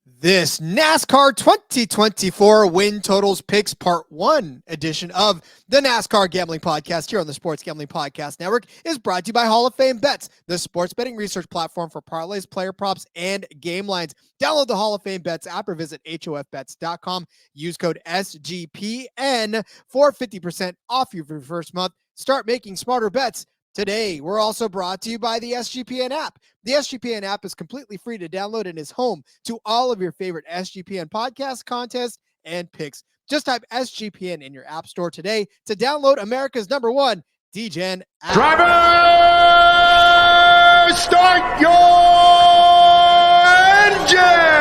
This NASCAR 2024 Win Totals Picks Part 1 edition of the NASCAR Gambling Podcast here on the Sports Gambling Podcast Network is brought to you by Hall of Fame Bets, the sports betting research platform for parlays, player props, and game lines. Download the Hall of Fame Bets app or visit hofbets.com. Use code SGPN for 50% off your first month. Start making smarter bets today. We're also brought to you by the SGPN app. The SGPN app is completely free to download and is home to all of your favorite SGPN podcasts, contests, and picks. Just type SGPN in your app store today to download America's #1 DGen app. Driver, start your engine!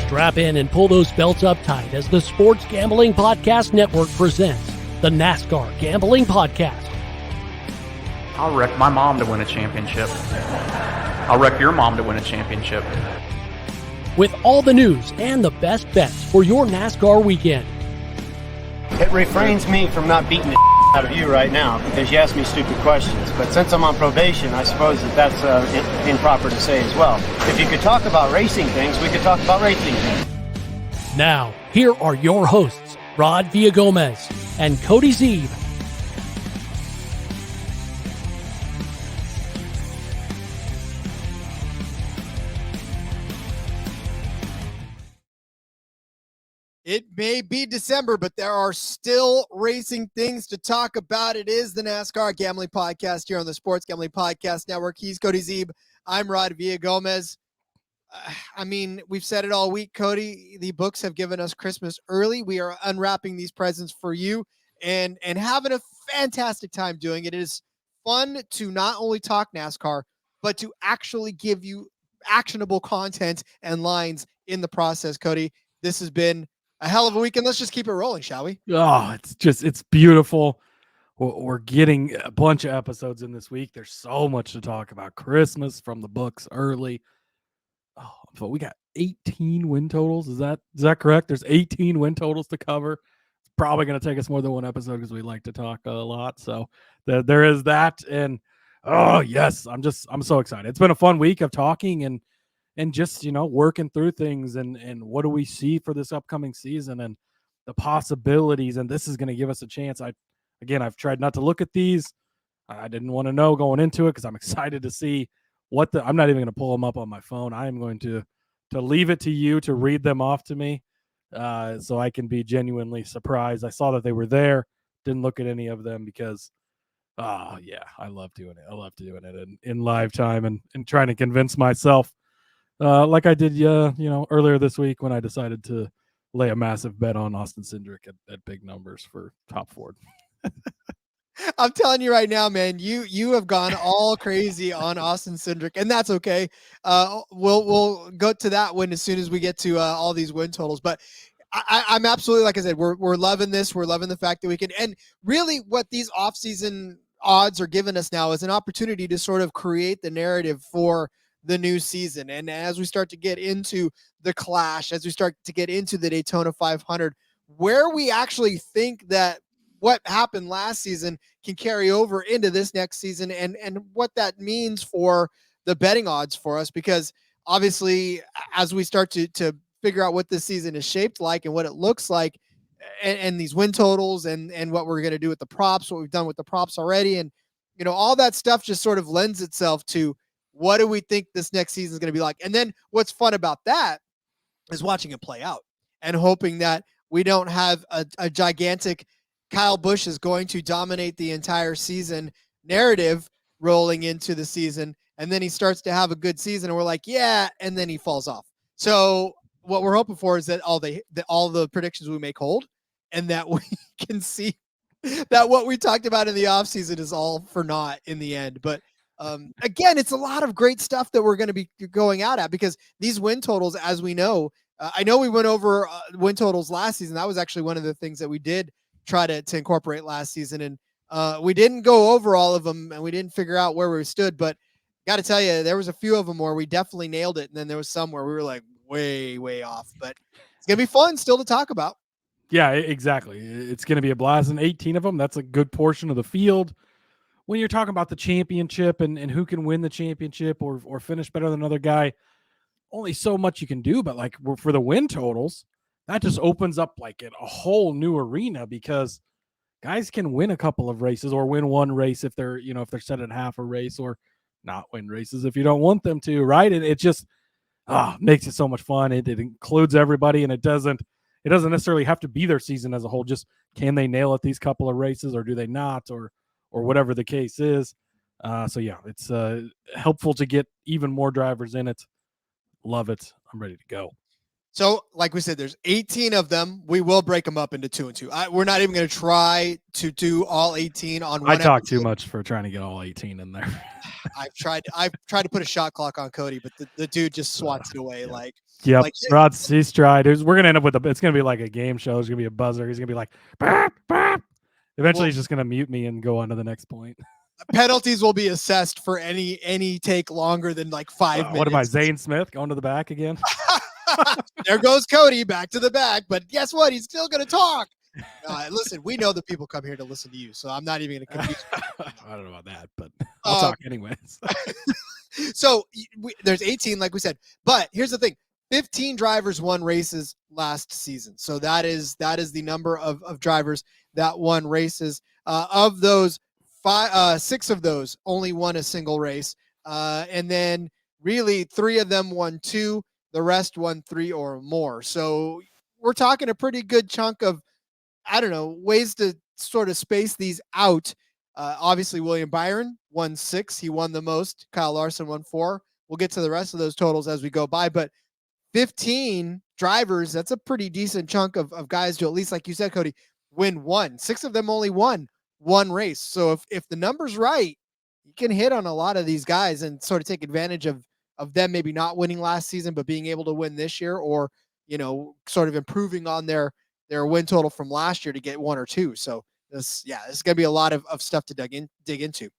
Strap in and pull those belts up tight as the Sports Gambling Podcast Network presents the NASCAR Gambling Podcast. I'll wreck my mom to win a championship. I'll wreck your mom to win a championship. With all the news and the best bets for your NASCAR weekend. It refrains me from not beating the out of you right now because you ask me stupid questions. But since I'm on probation, I suppose that's improper to say as well. If you could talk about racing things, we could talk about racing things. Now, here are your hosts, Rod Villagomez and Cody Zeeb. It may be December, but there are still racing things to talk about. It is the NASCAR Gambling Podcast here on the Sports Gambling Podcast Network. He's Cody Zeeb. I'm Rod Villagomez. We've said it all week, Cody. The books have given us Christmas early. We are unwrapping these presents for you and having a fantastic time doing it. It is fun to not only talk NASCAR, but to actually give you actionable content and lines in the process, Cody. This has been a hell of a weekend. Let's just keep it rolling, shall we? Oh, it's beautiful. We're getting a bunch of episodes in this week. There's so much to talk about. Christmas from the books early. Oh, but we got 18 win totals. Is that correct? There's 18 win totals to cover. It's probably going to take us more than one episode because we like to talk a lot. So there is that. And oh yes, I'm so excited. It's been a fun week of talking and just, working through things and what do we see for this upcoming season and the possibilities. And this is going to give us a chance. I've tried not to look at these. I didn't want to know going into it because I'm excited to see I'm not even going to pull them up on my phone. I am going to leave it to you to read them off to me so I can be genuinely surprised. I saw that they were there. Didn't look at any of them because, I love doing it. I love doing it in live time and trying to convince myself like I did, earlier this week when I decided to lay a massive bet on Austin Cindric at big numbers for top Ford. I'm telling you right now, man, you have gone all crazy on Austin Cindric, and that's okay. We'll go to that one as soon as we get to all these win totals. But I'm absolutely, like I said, we're loving this. We're loving the fact that we can, and really what these offseason odds are giving us now is an opportunity to sort of create the narrative for the new season. And as we start to get into the Clash, as we start to get into the Daytona 500, where we actually think that what happened last season can carry over into this next season and what that means for the betting odds for us, because obviously as we start to figure out what this season is shaped like and what it looks like and these win totals and what we're going to do with the props, what we've done with the props already. And, all that stuff just sort of lends itself to what do we think this next season is going to be like? And then what's fun about that is watching it play out and hoping that we don't have a gigantic Kyle Busch is going to dominate the entire season narrative rolling into the season. And then he starts to have a good season and we're like, yeah. And then he falls off. So what we're hoping for is that all the predictions we make hold and that we can see that what we talked about in the offseason is all for naught in the end. But again, it's a lot of great stuff that we're going to be going out at because these win totals, as we know, I know we went over win totals last season. That was actually one of the things that we did try to incorporate last season. And we didn't go over all of them and we didn't figure out where we stood, but got to tell you, there was a few of them where we definitely nailed it. And then there was some where we were like way, way off, but it's going to be fun still to talk about. Yeah, exactly. It's going to be a blast. And 18 of them, that's a good portion of the field. When you're talking about the championship and who can win the championship or finish better than another guy, only so much you can do. But like for the win totals, that just opens up like a whole new arena, because guys can win a couple of races or win one race if they're set at half a race, or not win races if you don't want them to, right? It just makes it so much fun. It includes everybody, and it doesn't necessarily have to be their season as a whole. Just can they nail it these couple of races, or do they not, or whatever the case is. So yeah, it's helpful to get even more drivers in it. Love it. I'm ready to go. So, like we said, there's 18 of them. We will break them up into 2 and 2. We're not even going to try to do all 18 on one. I talk too much for trying to get all 18 in there. I've tried to put a shot clock on Cody, but the dude just swats it away. Yeah. Like, he's tried. We're going to end up with it's going to be like a game show. There's going to be a buzzer. He's going to be like, "Bap, bap." Eventually he's just going to mute me and go on to the next point. Penalties will be assessed for any take longer than like 5 minutes. What am I, Zane Smith, going to the back again? There goes Cody back to the back, but guess what? He's still going to talk. Listen, we know that people come here to listen to you, so I'm not even going to confuse you. I don't know about that, but I'll talk anyways. So there's 18, like we said, but here's the thing. 15 drivers won races last season. So that is the number of drivers that won races. Of those, 6 of those only won a single race. And then really 3 of them won 2. The rest won 3 or more. So we're talking a pretty good chunk of, ways to sort of space these out. Obviously, William Byron won 6. He won the most. Kyle Larson won 4. We'll get to the rest of those totals as we go by. But 15 drivers, that's a pretty decent chunk of guys to, at least like you said, Cody, win 1. 6 of them only won 1 race. So if the number's right, you can hit on a lot of these guys and sort of take advantage of them maybe not winning last season, but being able to win this year, or, sort of improving on their win total from last year to get 1 or 2. So this is going to be a lot of stuff to dig into.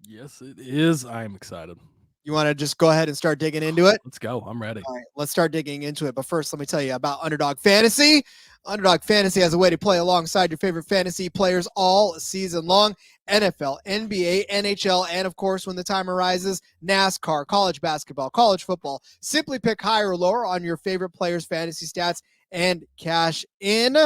Yes, it is. I'm excited. You want to just go ahead and start digging into it? Let's go. I'm ready. All right, let's start digging into it. But first, let me tell you about Underdog Fantasy. Underdog Fantasy has a way to play alongside your favorite fantasy players all season long. NFL, NBA, NHL, and of course, when the time arises, NASCAR, college basketball, college football. Simply pick higher or lower on your favorite players' fantasy stats and cash in.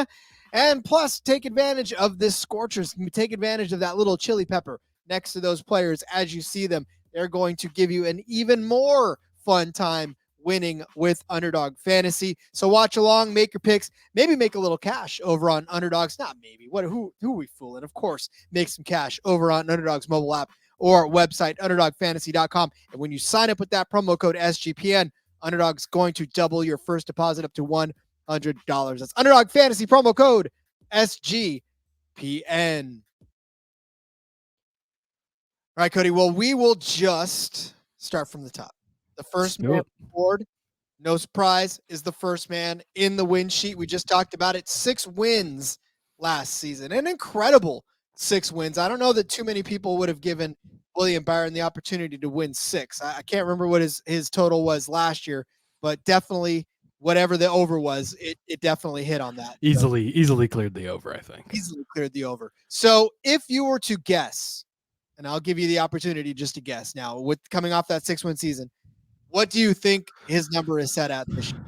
And plus, take advantage of this Scorchers. Take advantage of that little chili pepper next to those players as you see them. They're going to give you an even more fun time winning with Underdog Fantasy. So watch along, make your picks, maybe make a little cash over on Underdog's. Not maybe. Who are we fooling? Of course, make some cash over on Underdog's mobile app or website, underdogfantasy.com. And when you sign up with that promo code SGPN, Underdog's going to double your first deposit up to $100. That's Underdog Fantasy promo code SGPN. All right, Cody. Well, we will just start from the top. The first man on the board, no surprise, is the first man in the win sheet. We just talked about it. 6 wins last season. An incredible 6 wins. I don't know that too many people would have given William Byron the opportunity to win 6. I can't remember what his total was last year, but definitely whatever the over was, it definitely hit on that. Easily cleared the over, I think. Easily cleared the over. So if you were to guess, and I'll give you the opportunity just to guess now, with coming off that 6-win season, what do you think his number is set at this year?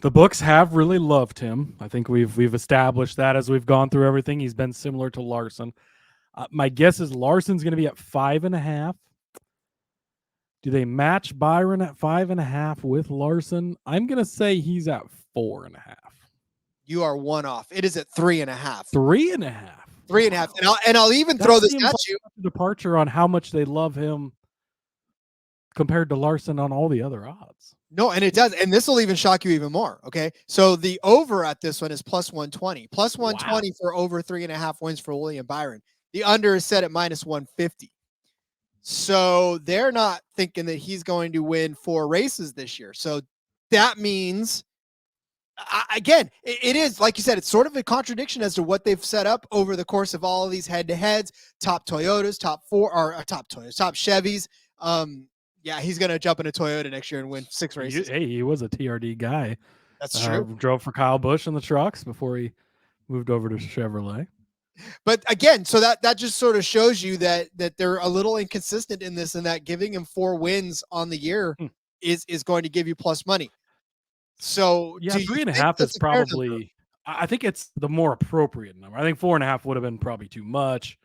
The books have really loved him. I think we've established that as we've gone through everything. He's been similar to Larson. My guess is Larson's going to be at 5.5. Do they match Byron at 5.5 with Larson? I'm going to say he's at 4.5. You are 1 off. It is at 3.5. 3.5. 3.5. And I'll even throw this at you. Departure on how much they love him compared to Larson on all the other odds. No, and it does. And this will even shock you even more. Okay. So the over at this one is plus 120. Plus 120 for over 3.5 wins for William Byron. The under is set at minus 150. So they're not thinking that he's going to win 4 races this year. So that means, again, it is, like you said, it's sort of a contradiction as to what they've set up over the course of all of these head-to-heads, top Toyotas, top Chevys, Yeah, he's going to jump in a Toyota next year and win 6 races. He was a TRD guy. That's true. Drove for Kyle Busch in the trucks before he moved over to Chevrolet. But again, so that just sort of shows you that they're a little inconsistent in this, and that giving him 4 wins on the year is going to give you plus money. So yeah, 3.5 is probably, I think it's the more appropriate number. I think 4.5 would have been probably too much,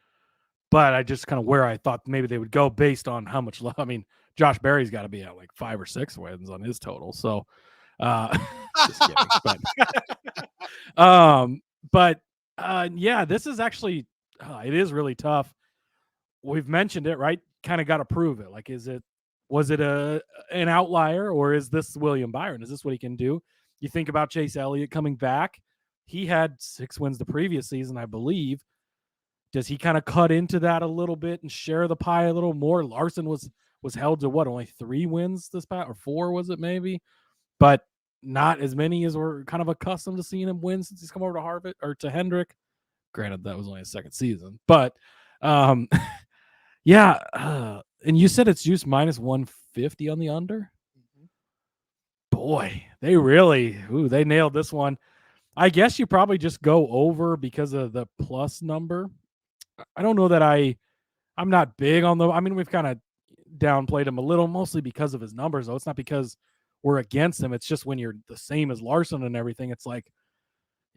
but I just kind of where I thought maybe they would go based on how much love. I mean, Josh Berry's got to be at like 5 or 6 wins on his total. So, just kidding. But yeah, this is actually, it is really tough. We've mentioned it, right? Kind of got to prove it. Like, was it an outlier, or is this William Byron? Is this what he can do? You think about Chase Elliott coming back. He had 6 wins the previous season, I believe. Does he kind of cut into that a little bit and share the pie a little more? Larson was held to only 3 wins this past, or 4 was it maybe? But not as many as we're kind of accustomed to seeing him win since he's come over to Harvick or to Hendrick. Granted, that was only his 2nd season, but yeah. And you said it's juice minus 150 on the under. Boy, they nailed this one. I guess you probably just go over because of the plus number. I don't know that I'm not big on the. I mean, we've kind of downplayed him a little, mostly because of his numbers, though. It's not because we're against him. It's just when you're the same as Larson and everything, it's like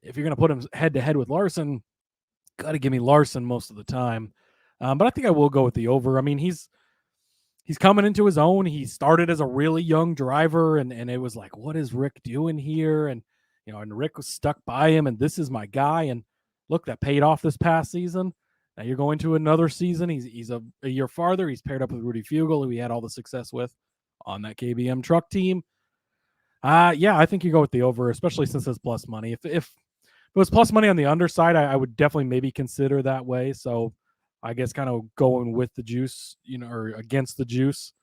if you're going to put him head to head with Larson, got to give me Larson most of the time. But I think I will go with the over. I mean, he's coming into his own. He started as a really young driver, and it was like, what is Rick doing here? And and Rick was stuck by him, and this is my guy. And look, that paid off this past season. Now you're going to another season. He's a year farther. He's paired up with Rudy Fugle, who he had all the success with on that KBM truck team. Yeah, I think you go with the over, especially since it's plus money. If it was plus money on the underside, I would definitely maybe consider that way. So I guess kind of going with the juice, or against the juice,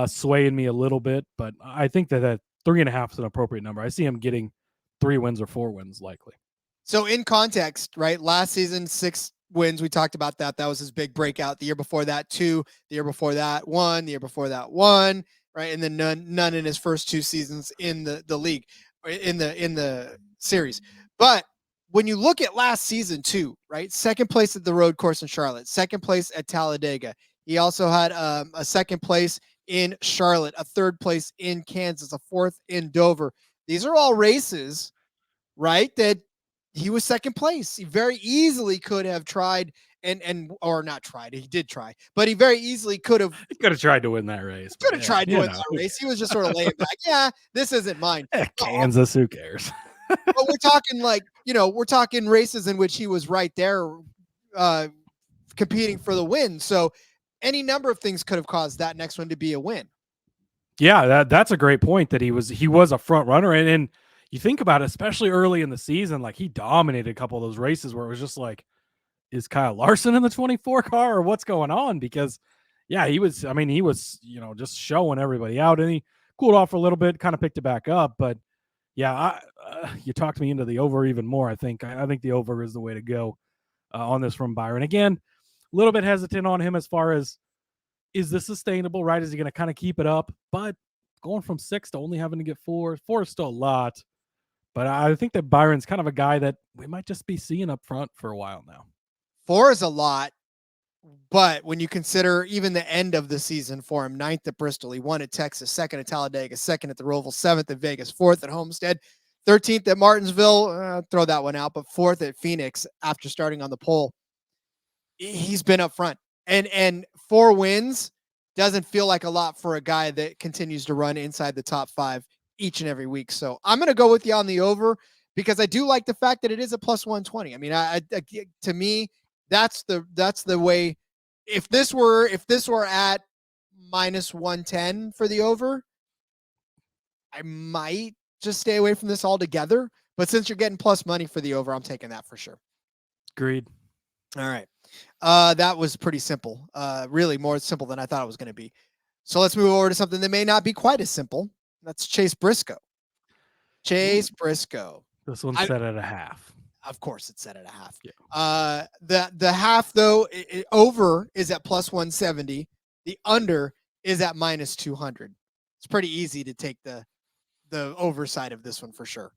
swaying me a little bit. But I think that 3.5 is an appropriate number. I see him getting 3 wins or 4 wins likely. So in context, right? Last season, 6 wins. We talked about that. That was his big breakout. The year before that, 2. The year before that, 1. The year before that, 1. Right, and then none in his first 2 seasons in the league, in the series. But when you look at last season too, right? 2nd place at the road course in Charlotte, 2nd place at Talladega. He also had a 2nd place in Charlotte, a 3rd place in Kansas, a 4th in Dover. These are all races, right? That he was 2nd place. He very easily could have tried or not tried. He did try, but he very easily could have. He could have tried to win that race. Could have tried to win that race. He was just sort of laying back. Yeah, this isn't mine. Kansas, who cares? But we're talking we're talking races in which he was right there competing for the win. So any number of things could have caused that next one to be a win. Yeah, that's a great point, that he was a front runner. And you think about it, especially early in the season, like he dominated a couple of those races where it was just like, is Kyle Larson in the 24 car or what's going on? Because yeah, he was just showing everybody out, and he cooled off for a little bit, kind of picked it back up. But yeah, you talked me into the over even more. I think the over is the way to go on this from Byron. Again, a little bit hesitant on him as far as, is this sustainable, right? Is he going to kind of keep it up? But going from 6 to only having to get 4 is still a lot. But I think that Byron's kind of a guy that we might just be seeing up front for a while now. 4 is a lot, but when you consider even the end of the season for him, 9th at Bristol, he won at Texas, 2nd at Talladega, 2nd at the Roval, 7th at Vegas, 4th at Homestead, 13th at Martinsville, throw that one out, but 4th at Phoenix after starting on the pole. He's been up front, and 4 wins doesn't feel like a lot for a guy that continues to run inside the top 5 each and every week. So I'm going to go with you on the over, because I do like the fact that it is a plus 120. I mean, to me, that's the way. If this were at minus 110 for the over, I might just stay away from this altogether. But since you're getting plus money for the over, I'm taking that for sure. Agreed. All right. That was pretty simple. Really more simple than I thought it was going to be. So let's move over to something that may not be quite as simple. That's Chase Briscoe. Chase Briscoe. This one's set at a half. Of course, it's set at a half. Yeah. The half though, over is at plus 170. The under is at minus 200. It's pretty easy to take the overside of this one for sure.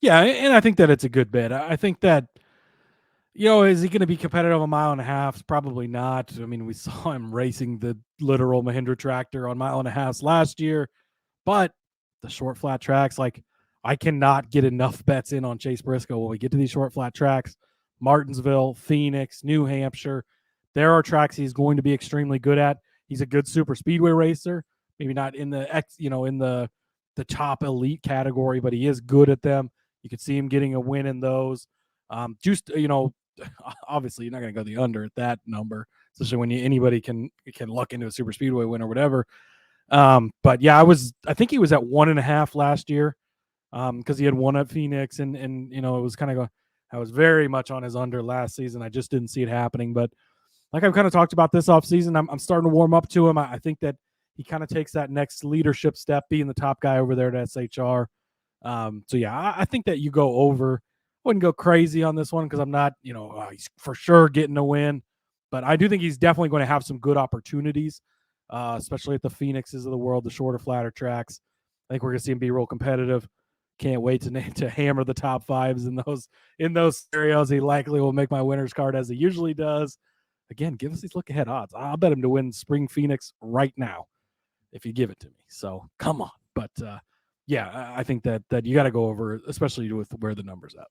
Yeah, and I think that it's a good bet. I think that, is he going to be competitive a mile and a half? Probably not. I mean, we saw him racing the literal Mahindra tractor on mile and a half last year, but the short flat tracks, like, I cannot get enough bets in on Chase Briscoe when we get to these short flat tracks. Martinsville, Phoenix, New Hampshire. There are tracks he's going to be extremely good at. He's a good super speedway racer. Maybe not in the in the top elite category, but he is good at them. You could see him getting a win in those. Obviously you're not going to go the under at that number, especially when anybody can luck into a super speedway win or whatever. But yeah, I think he was at 1.5 last year. Because he had won at Phoenix, and it was kind of I was very much on his under last season. I just didn't see it happening. But like I've kind of talked about this offseason, I'm starting to warm up to him. I think that he kind of takes that next leadership step, being the top guy over there at SHR. So yeah, I think that you go over. I wouldn't go crazy on this one because I'm not, he's for sure getting a win. But I do think he's definitely going to have some good opportunities, especially at the Phoenixes of the world, the shorter, flatter tracks. I think we're going to see him be real competitive. Can't wait to hammer the top fives in those scenarios. He likely will make my winner's card as he usually does. Again, give us these look ahead odds. I'll bet him to win Spring Phoenix right now if you give it to me. So come on. But yeah, I think that you got to go over, especially with where the number's at.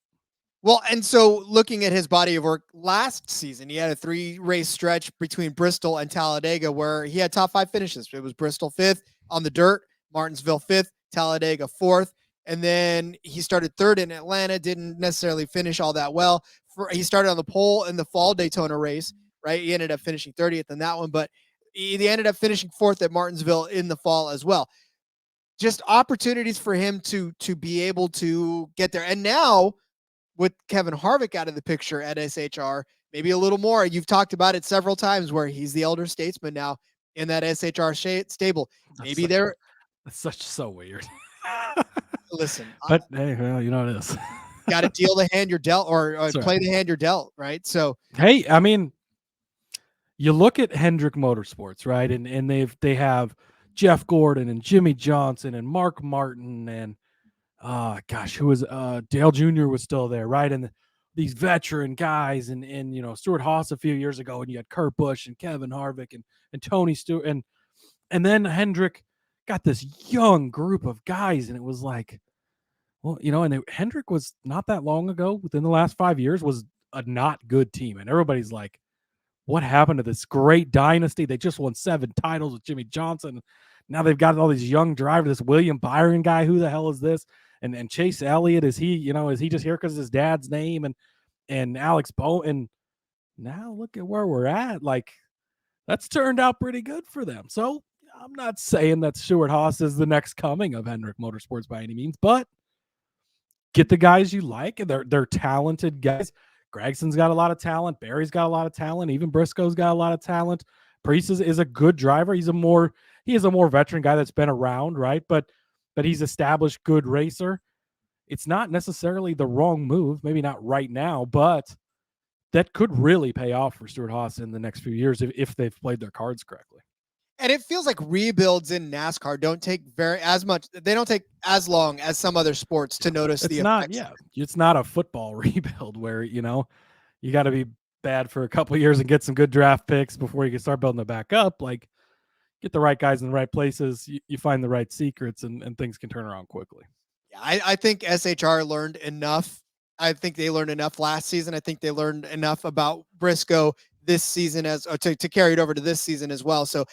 Well, and so looking at his body of work last season, he had a 3-race stretch between Bristol and Talladega where he had top 5 finishes. It was Bristol 5th on the dirt, Martinsville 5th, Talladega 4th. And then he started 3rd in Atlanta, didn't necessarily finish all that well. He started on the pole in the fall Daytona race, right? He ended up finishing 30th in that one, but he ended up finishing 4th at Martinsville in the fall as well. Just opportunities for him to be able to get there. And now with Kevin Harvick out of the picture at SHR, maybe a little more. You've talked about it several times where he's the elder statesman now in that SHR stable. Maybe that's so weird. Listen, but hey, well, it is. Got to deal the hand you're dealt, or play right. the hand you're dealt, right? So, hey, I mean, you look at Hendrick Motorsports, right, and they have Jeff Gordon and Jimmy Johnson and Mark Martin and who was Dale Jr. was still there, right? And these veteran guys and Stewart-Haas a few years ago, and you had Kurt Busch and Kevin Harvick and Tony Stewart, and then Hendrick got this young group of guys, and it was like, well, Hendrick was not that long ago, within the last 5 years, was a not good team, and everybody's like, what happened to this great dynasty? They just won 7 titles with Jimmy Johnson. Now they've got all these young drivers. This William Byron guy, who the hell is this? And Chase Elliott, is he just here because of his dad's name? And Alex Bowen. And now look at where we're at. Like, that's turned out pretty good for them. So I'm not saying that Stewart-Haas is the next coming of Hendrick Motorsports by any means, but get the guys you like. They're talented guys. Gregson's got a lot of talent. Barry's got a lot of talent. Even Briscoe's got a lot of talent. Priest is a good driver. He is a more veteran guy that's been around, right? But he's established good racer. It's not necessarily the wrong move, maybe not right now, but that could really pay off for Stewart-Haas in the next few years if they've played their cards correctly. And it feels like rebuilds in NASCAR don't take they don't take as long as some other sports to notice the effects. Yeah, it's not a football rebuild where, you got to be bad for a couple of years and get some good draft picks before you can start building it back up. Like, get the right guys in the right places, you find the right secrets, and things can turn around quickly. Yeah, I think SHR learned enough. I think they learned enough last season. I think they learned enough about Briscoe this season to carry it over to this season as well. So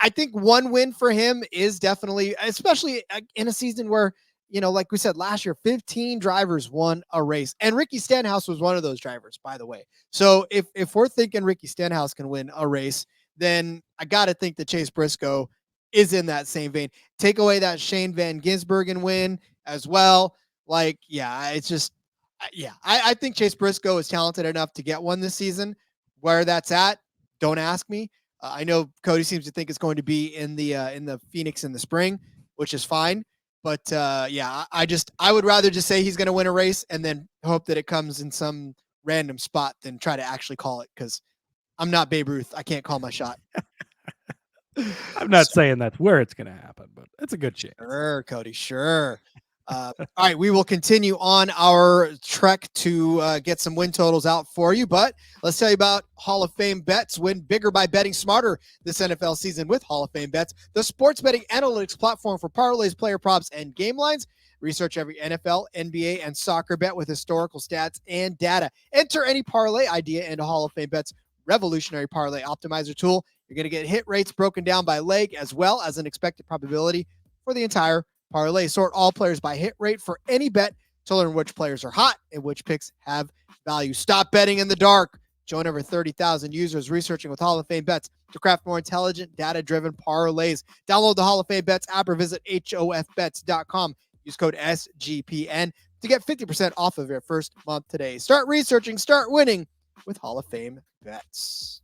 I think one win for him is definitely, especially in a season where, like we said last year, 15 drivers won a race, and Ricky Stenhouse was one of those drivers, by the way. So if we're thinking Ricky Stenhouse can win a race, then I got to think that Chase Briscoe is in that same vein. Take away that Shane Van Gisbergen win as well. Like, yeah, it's just, yeah, I think Chase Briscoe is talented enough to get one this season. Where that's at, don't ask me. I know Cody seems to think it's going to be in the Phoenix in the spring, which is fine. But yeah, I would rather just say he's going to win a race and then hope that it comes in some random spot than try to actually call it, because I'm not Babe Ruth. I can't call my shot. I'm not saying that's where it's going to happen, but it's a good chance. Sure, Cody, sure. All right, we will continue on our trek to get some win totals out for you, but let's tell you about Hall of Fame bets. Win bigger by betting smarter this NFL season with Hall of Fame bets, the sports betting analytics platform for parlays, player props, and game lines. Research every NFL, NBA, and soccer bet with historical stats and data. Enter any parlay idea into Hall of Fame bets revolutionary parlay optimizer tool. You're going to get hit rates broken down by leg as well as an expected probability for the entire parlay. Sort all players by hit rate for any bet to learn which players are hot and which picks have value. Stop betting in the dark. Join over 30,000 users researching with Hall of Fame bets to craft more intelligent, data-driven parlays. Download the Hall of Fame bets app or visit hofbets.com. Use code SGPN to get 50% off of your first month today. Start researching, start winning with Hall of Fame bets.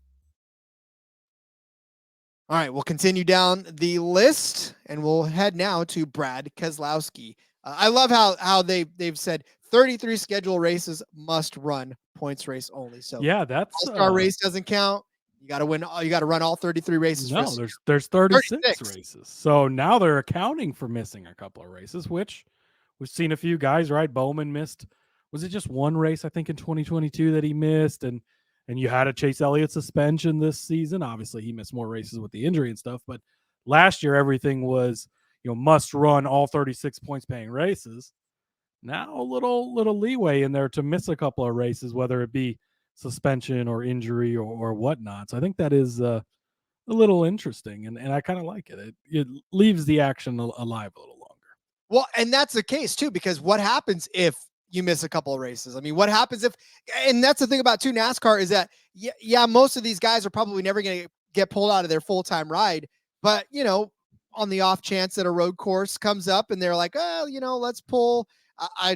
All right, we'll continue down the list, and we'll head now to Brad Keselowski. I love how they've said 33 scheduled races must run points race only. So yeah, that's All-Star race doesn't count. You got to win. You got to run all 33 races. No, there's 36 races. So now they're accounting for missing a couple of races, which we've seen a few guys. Right, Bowman missed. Was it just one race? I think in 2022 that he missed, and you had a Chase Elliott suspension this season. Obviously, he missed more races with the injury and stuff. But last year, everything was must run all 36 points paying races. Now a little leeway in there to miss a couple of races, whether it be suspension or injury or whatnot. So I think that is a little interesting, and I kind of like it. It leaves the action alive a little longer. Well, and that's the case too, because what happens if you miss a couple of races? I mean, what happens if, and that's the thing about NASCAR is that, yeah, most of these guys are probably never going to get pulled out of their full-time ride, but on the off chance that a road course comes up and they're like, oh, let's pull.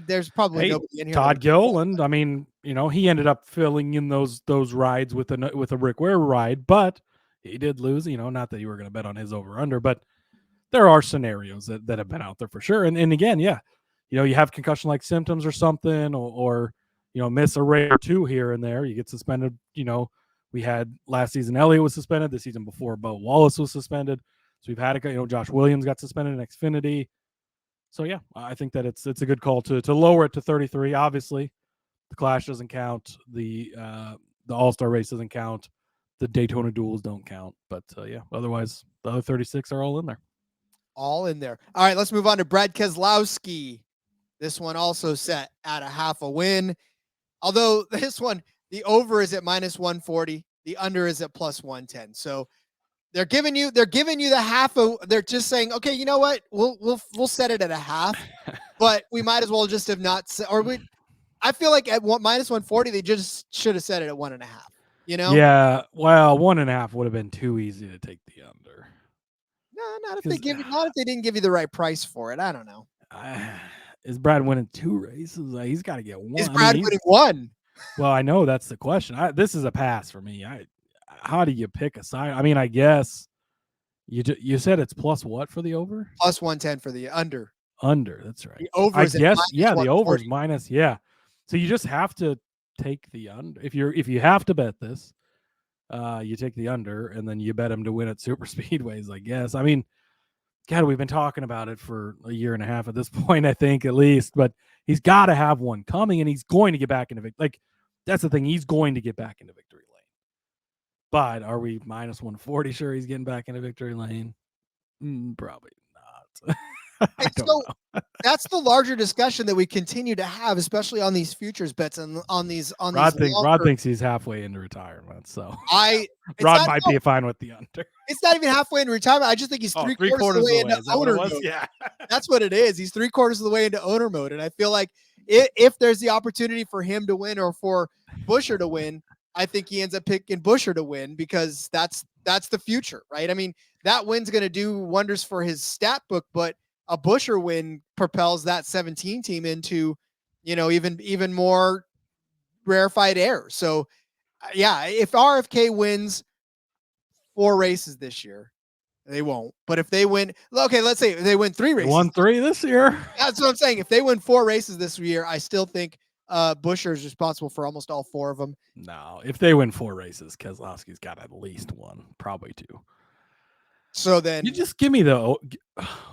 There's probably nobody in here. Todd Gilliland, I mean, he ended up filling in those rides with a Rick Ware ride, but he did lose. Not that you were going to bet on his over under, but there are scenarios that have been out there for sure. And again, yeah, you have concussion like symptoms or something, or miss a race or two here and there, you get suspended. We had last season Elliott was suspended. The season before, Bo Wallace was suspended. So we've had Josh Williams got suspended in Xfinity. So yeah, I think that it's a good call to lower it to 33. Obviously, the Clash doesn't count. The All-Star race doesn't count. The Daytona duels don't count. But yeah, otherwise the other 36 are all in there. All in there. All right, let's move on to Brad Keselowski. This one also set at a half a win. Although this one, the over is at -140, the under is at +110. So they're giving you the half of, they're just saying, okay, you know what? We'll set it at a half, but we might as well just have not I feel like at -140, they just should have set it at 1.5, Yeah. Well, 1.5 would have been too easy to take the under. No, not if they didn't give you the right price for it. I don't know. Is Brad winning 2 races? He's got to get one. Is Brad winning 1? Well, I know that's the question. This is a pass for me. How do you pick a side? I mean, I guess you said it's plus what for the over? +110 for the under. Under, that's right. The over is the over is minus. Yeah. So you just have to take the under. If you have to bet this, you take the under, and then you bet him to win at super speedways, I guess. I mean, God, we've been talking about it for a year and a half at this point, I think, at least. But he's got to have one coming, and he's going to get back into victory. Like, that's the thing. He's going to get back into victory lane. But are we -140 sure he's getting back into victory lane? Probably not. I don't know. That's the larger discussion that we continue to have, especially on these futures bets and on these. Rod thinks he's halfway into retirement, so Rod might be fine with the under. It's not even halfway into retirement. I just think he's three-quarters of the way into owner mode. Yeah, that's what it is. He's 3/4 of the way into owner mode, and I feel like if there's the opportunity for him to win or for Buescher to win, I think he ends up picking Buescher to win because that's the future, right? I mean, that win's going to do wonders for his stat book, but a Buescher win propels that 17 team into, even more rarefied air. So yeah, if RFK wins 4 races this year, they won't. But if they win, okay, let's say they win 3 races. Won 3 this year. That's what I'm saying. If they win 4 races this year, I still think Buescher is responsible for almost all 4 of them. No, if they win 4 races, Keselowski's got at least 1, probably 2. So then You just give me the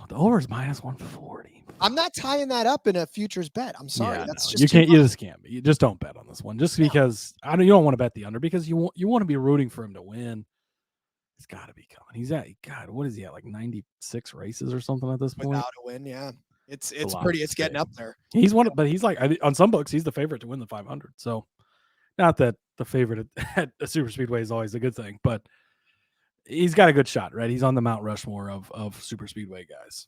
over is -140. I'm not tying that up in a futures bet. I'm sorry. Yeah, That's no, just you too can't. You much. just can't. You just don't bet on this one, just because you don't want to bet the under because you want to be rooting for him to win. He's got to be coming. He's at God. What is he at? Like 96 races or something at this point. Without a win, yeah. It's a lot pretty. to It's getting say. up there. He's one, but he's like on some books he's the favorite to win the 500. So, not that the favorite at a super speedway is always a good thing, but he's got a good shot, right? He's on the Mount Rushmore of super speedway guys.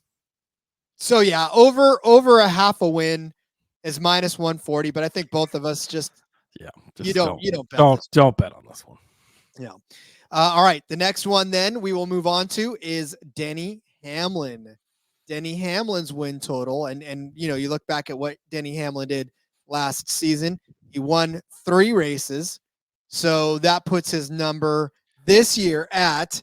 So yeah, over a half a win is -140, but I think both of us just you don't bet don't bet on this one. Yeah. All right. The next one then we will move on to is Denny Hamlin. Denny Hamlin's win total. And you look back at what Denny Hamlin did last season. He won 3 races. So that puts his number this year at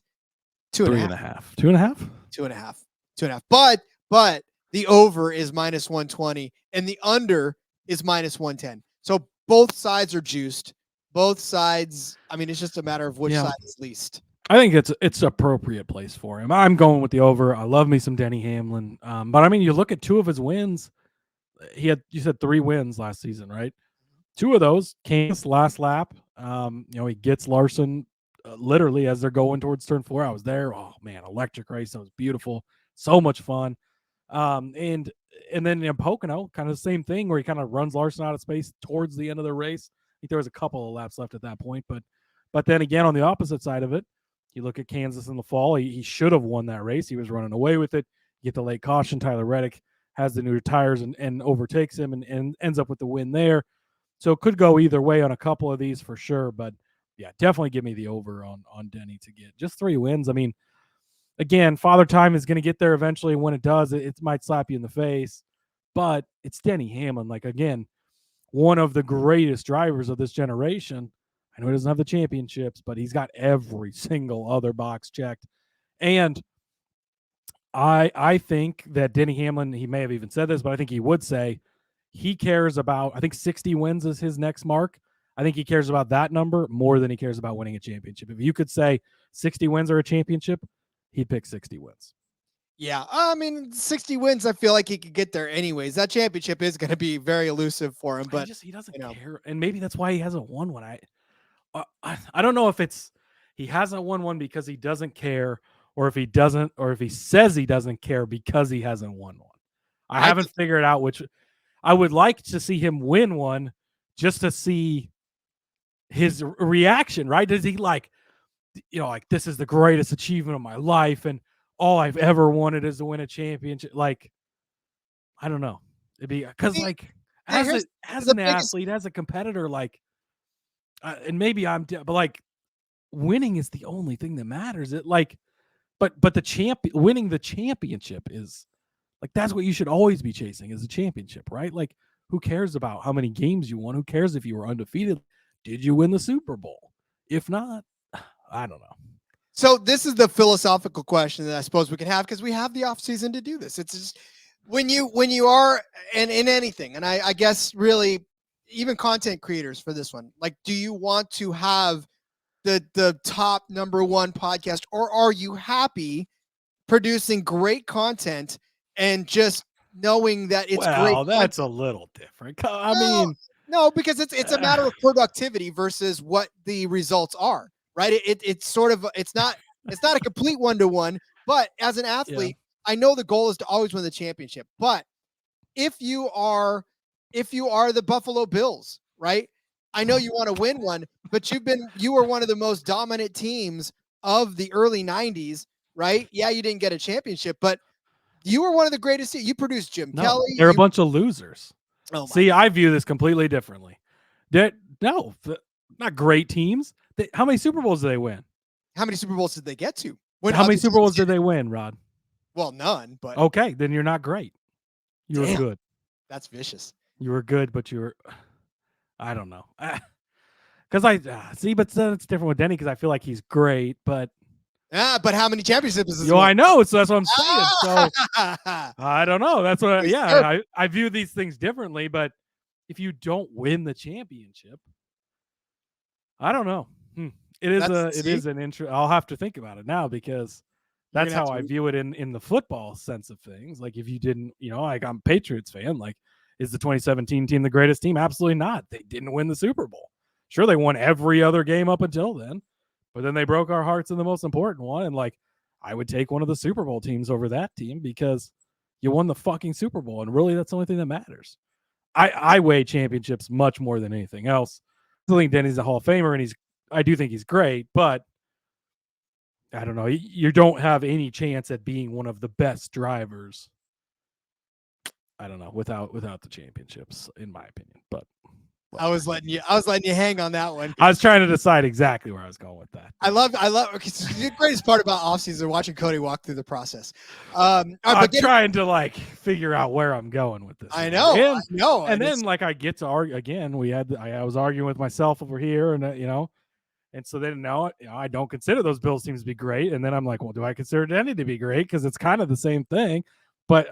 2.5. 2.5. 2.5. But the over is -120 and the under is -110. So both sides are juiced. Both sides, I mean, it's just a matter of which side is least. I think it's appropriate place for him. I'm going with the over. I love me some Denny Hamlin. But I mean, you look at 2 of his wins. You said 3 wins last season, right? 2 of those came last lap. He gets Larson literally as they're going towards turn 4. I was there. Oh man, electric race. That was beautiful. So much fun. And then in Pocono, kind of the same thing where he kind of runs Larson out of space towards the end of the race. I think there was a couple of laps left at that point, but then again on the opposite side of it, you look at Kansas in the fall. He should have won that race. He was running away with it. You get the late caution. Tyler Reddick has the new tires and overtakes him and ends up with the win there. So it could go either way on a couple of these for sure. But yeah, definitely give me the over on Denny to get just 3 wins. I mean, again, Father Time is going to get there eventually. When it does, it might slap you in the face. But it's Denny Hamlin. Like, again, one of the greatest drivers of this generation. I know he doesn't have the championships, but he's got every single other box checked. And I think that Denny Hamlin, he may have even said this, but I think he would say he cares about, I think 60 wins is his next mark. I think he cares about that number more than he cares about winning a championship. If you could say 60 wins are a championship, he'd pick 60 wins. Yeah, I mean, 60 wins, I feel like he could get there anyways. That championship is going to be very elusive for him, but he doesn't care. And maybe that's why he hasn't won one. I don't know if it's he hasn't won one because he doesn't care, or if he says he doesn't care because he hasn't won one. I haven't figured out which. I would like to see him win one just to see his reaction, right? Does he like this is the greatest achievement of my life and all I've ever wanted is to win a championship? Like, I don't know. It'd be because as an athlete, as a competitor, like, and maybe but like winning is the only thing that matters. It like, but winning the championship is like, that's what you should always be chasing, is a championship, right? Like, who cares about how many games you won? Who cares if you were undefeated? Did you win the Super Bowl? If not, I don't know. So this is the philosophical question that I suppose we can have, because we have the off season to do this. It's just when you are in anything, and I guess really even content creators for this one, like, do you want to have the top #1 podcast, or are you happy producing great content and just knowing that it's great? Well, that's a little different. I mean, no, because it's a matter of productivity versus what the results are, right? It's sort of, it's not a complete 1-to-1, but as an athlete, I know the goal is to always win the championship. But if you are the Buffalo Bills, right? I know you want to win one, but you were one of the most dominant teams of the early 90s, right? Yeah, you didn't get a championship, but you were one of the greatest. You produced Jim Kelly. They're a bunch of losers. Oh, see, I view this completely differently. Not great teams. How many Super Bowls did they win? How many Super Bowls did they get to? How many Super Bowls did they win, Rod? Well, none, but okay, then you're not great. You were good. That's vicious. You were good, but you were, I don't know. Because but it's different with Denny, because I feel like he's great, but but how many championships is this? I know, so that's what I'm saying. So I don't know. That's what. I view these things differently. But if you don't win the championship, I don't know. It is an interest. I'll have to think about it now, because That's how I view it in the football sense of things. Like if you didn't, like I'm a Patriots fan, like is the 2017 team the greatest team? Absolutely not. They didn't win the Super Bowl. Sure, they won every other game up until then, but then they broke our hearts in the most important one. And like, I would take one of the Super Bowl teams over that team because you won the fucking Super Bowl. And really, that's the only thing that matters. I weigh championships much more than anything else. I think Denny's a Hall of Famer, and I do think he's great, but I don't know. You don't have any chance at being one of the best drivers. I don't know without the championships, in my opinion. But I was letting you hang on that one. I was trying to decide exactly where I was going with that. I love. The greatest part about offseason watching Cody walk through the process. I'm trying to like figure out where I'm going with this. I know. And then like I get to argue again. I was arguing with myself over here, and and so then now I don't consider those Bills teams to be great. And then I'm like, well, do I consider Denny to be great? Because it's kind of the same thing. But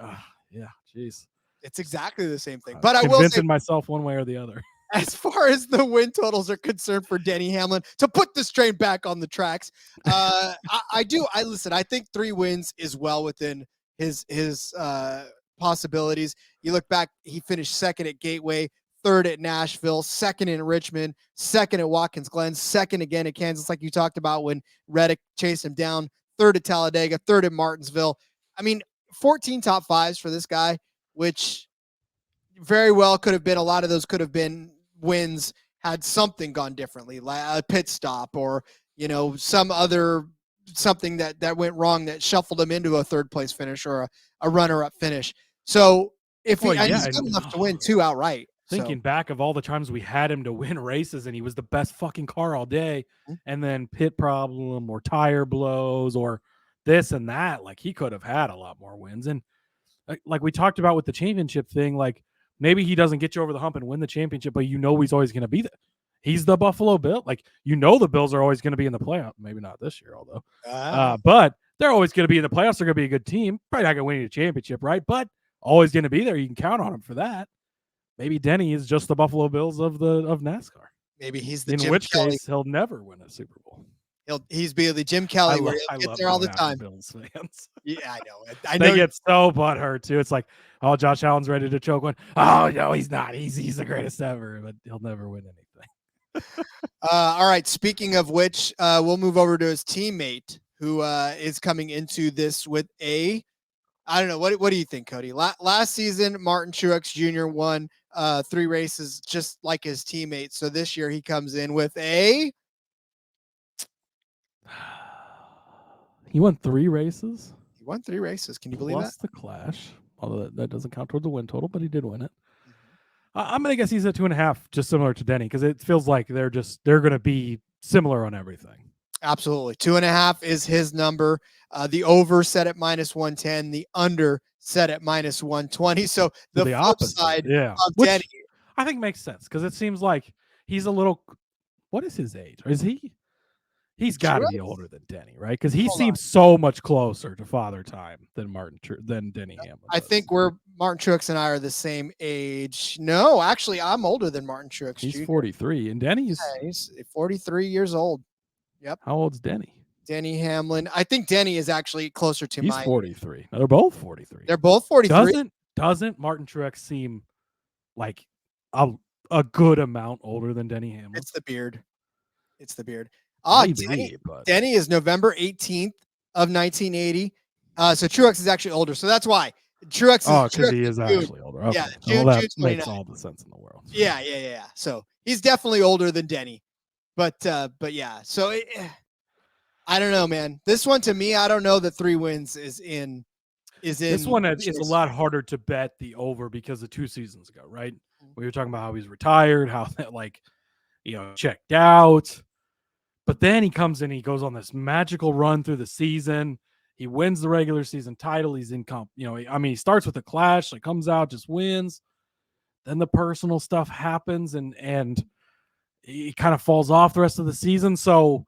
yeah, geez, it's exactly the same thing. But I will convincing myself one way or the other. As far as the win totals are concerned for Denny Hamlin, to put this train back on the tracks, I think 3 wins is well within his possibilities. You look back, he finished 2nd at Gateway, 3rd at Nashville, 2nd in Richmond, 2nd at Watkins Glen, 2nd again at Kansas, like you talked about when Reddick chased him down, 3rd at Talladega, 3rd at Martinsville. I mean, 14 top 5s for this guy, which very well could have been, a lot of those could have been wins had something gone differently, like a pit stop or, something that went wrong that shuffled him into a 3rd place finish or a runner-up finish. So he's good enough to win 2 outright. Thinking back of all the times we had him to win races and he was the best fucking car all day, and then pit problem or tire blows or this and that, like he could have had a lot more wins. And like we talked about with the championship thing, like maybe he doesn't get you over the hump and win the championship, but he's always going to be there. He's the Buffalo Bill. Like, the Bills are always going to be in the playoff. Maybe not this year, although. But they're always going to be in the playoffs. They're going to be a good team. Probably not going to win a championship, right? But always going to be there. You can count on him for that. Maybe Denny is just the Buffalo Bills of NASCAR. Maybe he's the in Jim which Kelly. Case he'll never win a Super Bowl. He's be the Jim Kelly where he'll get there all the time. Bills fans. Yeah, I know. I know. They get so butthurt too. It's like, oh, Josh Allen's ready to choke one. Oh no, he's not. He's the greatest ever, but he'll never win anything. All right. Speaking of which, we'll move over to his teammate who is coming into this with I don't know. What do you think, Cody? Last season, Martin Truex Jr. won 3 races just like his teammate. So this year he comes in with He won 3 races. He won 3 races. Can you believe that? Plus the Clash, although that doesn't count towards the win total, but he did win it. I'm gonna guess he's at 2.5, just similar to Denny, because it feels like they're gonna be similar on everything. Absolutely, 2.5 is his number. The over set at -110, the under set at -120. So the flip opposite side of which Denny, I think makes sense because it seems like he's a little. What is his age? Or is he? He's got to be older than Denny, right? Because he seems so much closer to Father Time than Denny Hamlin. I think Martin Truex and I are the same age. No, actually, I'm older than Martin Truex. He's Jr. 43, and Denny's he's 43 years old. Yep. How old's Denny? Denny Hamlin. I think Denny is actually closer to He's 43. No, they're both 43. They're both 43. Doesn't Martin Truex seem like a good amount older than Denny Hamlin? It's the beard. Maybe, Denny is November 18th of 1980. So Truex is actually older. So that's why. Truex is because he is actually older. Okay. Yeah, that makes all the sense in the world. Yeah. So he's definitely older than Denny. But yeah. So I don't know, man. This one to me, I don't know that 3 wins is in. This one is a lot harder to bet the over because of 2 seasons ago, right? We were talking about how he's retired, how that checked out. But then he comes in, he goes on this magical run through the season. He wins the regular season title. He's in he starts with a Clash, comes out, just wins. Then the personal stuff happens and he kind of falls off the rest of the season. So,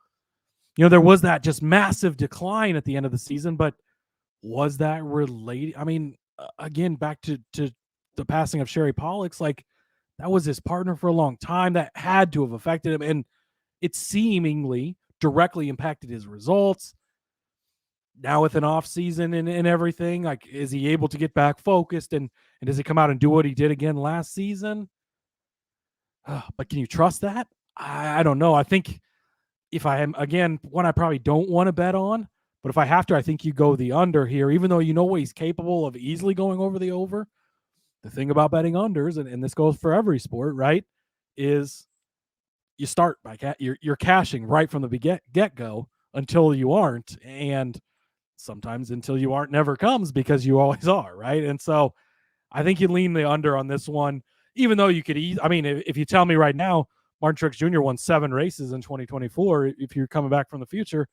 there was that just massive decline at the end of the season, but was that related? I mean, again, back to the passing of Sherry Pollux, that was his partner for a long time. That had to have affected him. And it seemingly directly impacted his results. now with an off season and everything, like, is he able to get back focused and does he come out and do what he did again last season? But can you trust that? I don't know. I think if I am, again, one I probably don't want to bet on, but if I have to, I think you go the under here, even though you know what he's capable of easily going over the over. The thing about betting unders, and this goes for every sport, right, is you start by you're cashing right from the get-go until you aren't, and sometimes until you aren't never comes because you always are, right? And so I think you lean the under on this one, even though you could I mean, if you tell me right now Martin Truex Jr. won 7 races in 2024, if you're coming back from the future,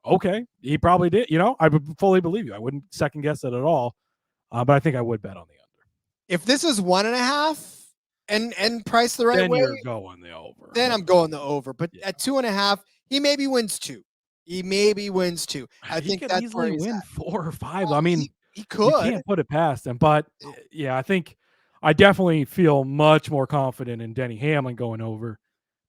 okay, he probably did. I would fully believe you. I wouldn't second guess it at all, but I think I would bet on the under. If this is 1.5 and priced the right then way, you're going the over. Then I'm going the over. But at 2.5, he maybe wins 2. I He think could that's easily where win at. 4 or 5. Well, I mean, he could. You can't put it past him. But yeah, I think I definitely feel much more confident in Denny Hamlin going over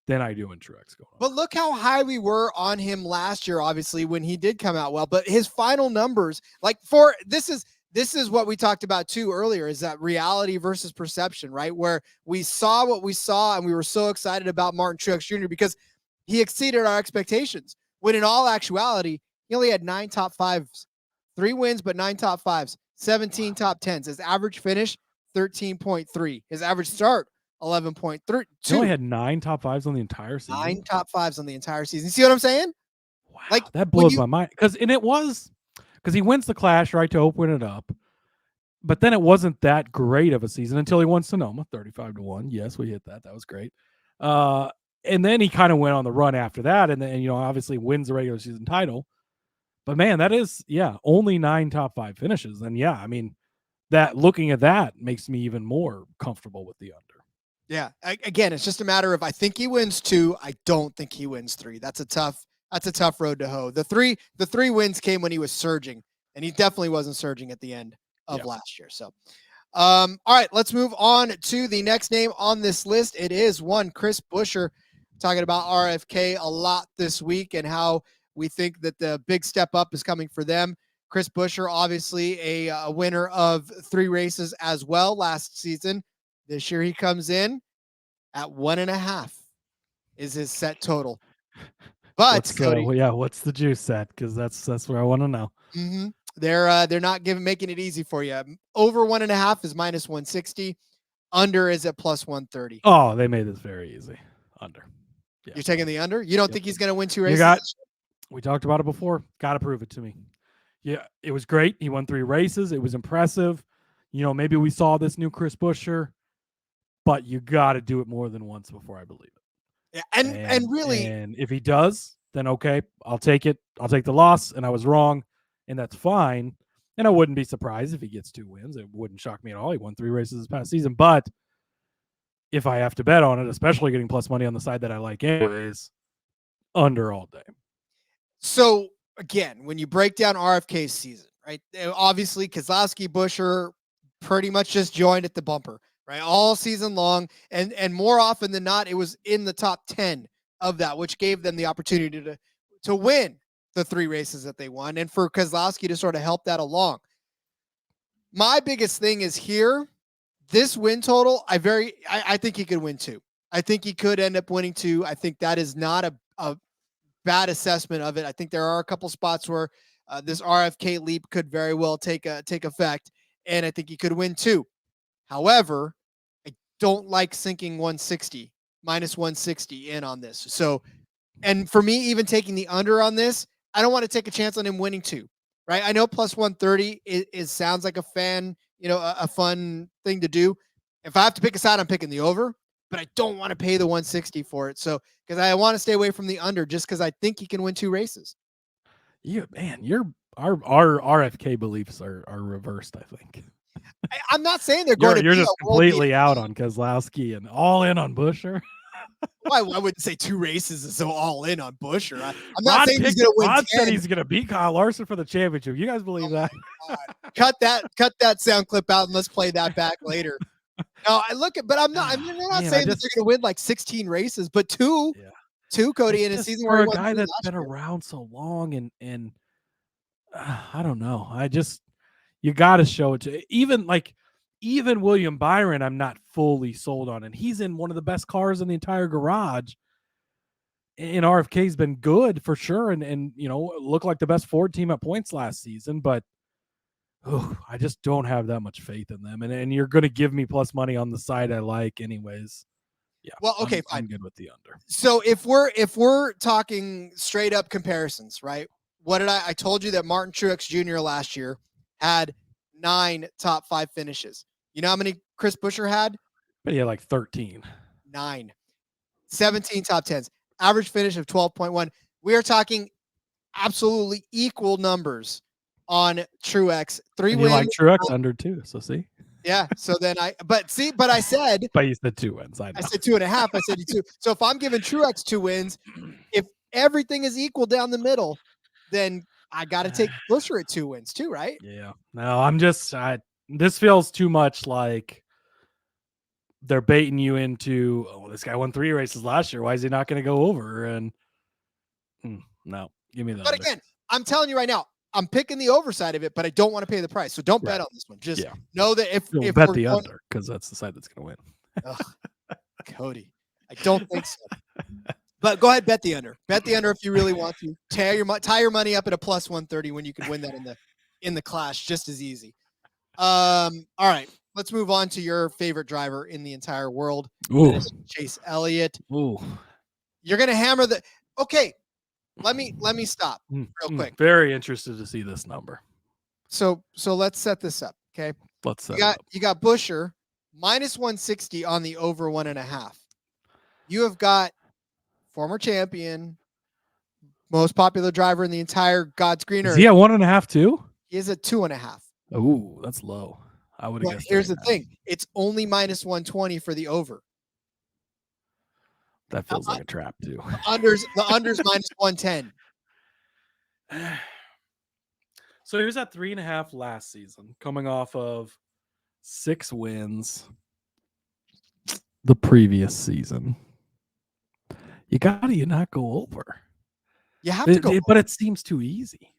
than I do in Truex going over. But look how high we were on him last year, obviously, when he did come out well. But his final numbers, like this is what we talked about too earlier, is that reality versus perception, right? Where we saw what we saw and we were so excited about Martin Truex Jr. because he exceeded our expectations. When in all actuality, he only had 9 top 5s, 3 wins, but 9 top 5s, 17 top 10s. His average finish, 13.3. His average start, 11.3. He only had 9 top 5s on the entire season. 9 top 5s on the entire season. See what I'm saying? Wow, like that blows my mind. Because he wins the Clash, right, to open it up. But then it wasn't that great of a season until he won Sonoma, 35-1. Yes, we hit that. That was great. And then he kind of went on the run after that, and then obviously wins the regular season title. But man, that is only 9 top 5 finishes. And I mean, that looking at that makes me even more comfortable with the under. Yeah, again, it's just a matter of I think he wins 2. I don't think he wins 3. That's a tough road to hoe. The three wins came when he was surging, and he definitely wasn't surging at the end of last year. So, all right, let's move on to the next name on this list. It is one Chris Buescher. Talking about RFK a lot this week and how we think that the big step up is coming for them. Chris Buescher, obviously a winner of 3 races as well last season. This year he comes in at 1.5 is his set total. But Cody, what's the juice set? Because that's what I want to know. Mm-hmm. They're not making it easy for you. Over 1.5 is minus 160. Under is at plus 130. Oh, they made this very easy. Under. Yeah. You're taking the under? You don't think he's going to win 2 races? We talked about it before. Got to prove it to me. Yeah, it was great. He won 3 races. It was impressive. Maybe we saw this new Chris Buescher, but you got to do it more than once before I believe it. Yeah, and really, and if he does, then okay, I'll take it. I'll take the loss, and I was wrong, and that's fine. And I wouldn't be surprised if he gets 2 wins. It wouldn't shock me at all. He won 3 races this past season, but if I have to bet on it, especially getting plus money on the side that I like anyways, under all day. So again, when you break down RFK's season, right? Obviously, Keselowski, Buescher pretty much just joined at the bumper, right? All season long. And more often than not, it was in the top 10 of that, which gave them the opportunity to win the 3 races that they won. And for Keselowski to sort of help that along. My biggest thing is here, this win total, I think he could win 2. I think he could end up winning 2. I think that is not a bad assessment of it. I think there are a couple spots where this RFK leap could very well take effect, and I think he could win 2. However, I don't like sinking 160, minus 160 in on this. So, and for me, even taking the under on this, I don't want to take a chance on him winning 2, right? I know plus 130 is sounds like a fun thing to do. If I have to pick a side, I'm picking the over, but I don't want to pay the 160 for it. So, because I want to stay away from the under just because I think he can win 2 races. Yeah, man, our RFK beliefs are reversed, I think. I'm not saying they're going to be. You're just completely out on Keselowski and all in on Buescher. I wouldn't say 2 races is so all in on Buescher. I'm not saying he's going to win. Rod said he's going to beat Kyle Larson for the championship. You guys believe that? Cut that sound clip out and let's play that back later. No, I'm not saying that they're going to win like 16 races, but 2, Cody, in a season where a guy that's been around so long and I don't know. You got to show it to even William Byron. I'm not fully sold on, and he's in one of the best cars in the entire garage. And RFK's been good for sure, and looked like the best Ford team at points last season, but I just don't have that much faith in them. And you're going to give me plus money on the side I like, anyways. Yeah. Well, okay, fine. I'm good with the under. So if we're talking straight up comparisons, right? What did I told you that Martin Truex Jr. last year had 9 top 5 finishes. You know how many Chris Buescher had? But he had like 13. 9. 17 top 10s. Average finish of 12.1. We are talking absolutely equal numbers on Truex. 3 wins. You like Truex under 2, so see? Yeah. So then I said. But you said 2 wins. I said 2.5. I said 2. So if I'm giving Truex 2 wins, if everything is equal down the middle, then I got to take Buescher at 2 wins too, right? Yeah. No, this feels too much like they're baiting you into, this guy won 3 races last year. Why is he not going to go over? And no, give me that. But again, I'm telling you right now, I'm picking the over side of it, but I don't want to pay the price. So don't bet on this one. Just know that if bet the under, because that's the side that's going to win. Cody, I don't think so. But go ahead, bet the under. Bet the under if you really want to. Tie your money up at a plus 130 when you can win that in the clash just as easy. All right, let's move on to your favorite driver in the entire world. Chase Elliott. Ooh. You're gonna hammer the. Okay, let me stop real quick. Very interested to see this number. So let's set this up. Okay. You got Buescher minus 160 on the over 1.5. You have got former champion, most popular driver in the entire God's green earth. Is he at 1.5 too? He is at 2.5. Oh, that's low. I would have guessed. Here's the thing: it's only minus 120 for the over. That feels like a trap too. The under's minus 110. So he was at 3.5 last season, coming off of 6 wins the previous season. You not go over. You have to go, but it seems too easy.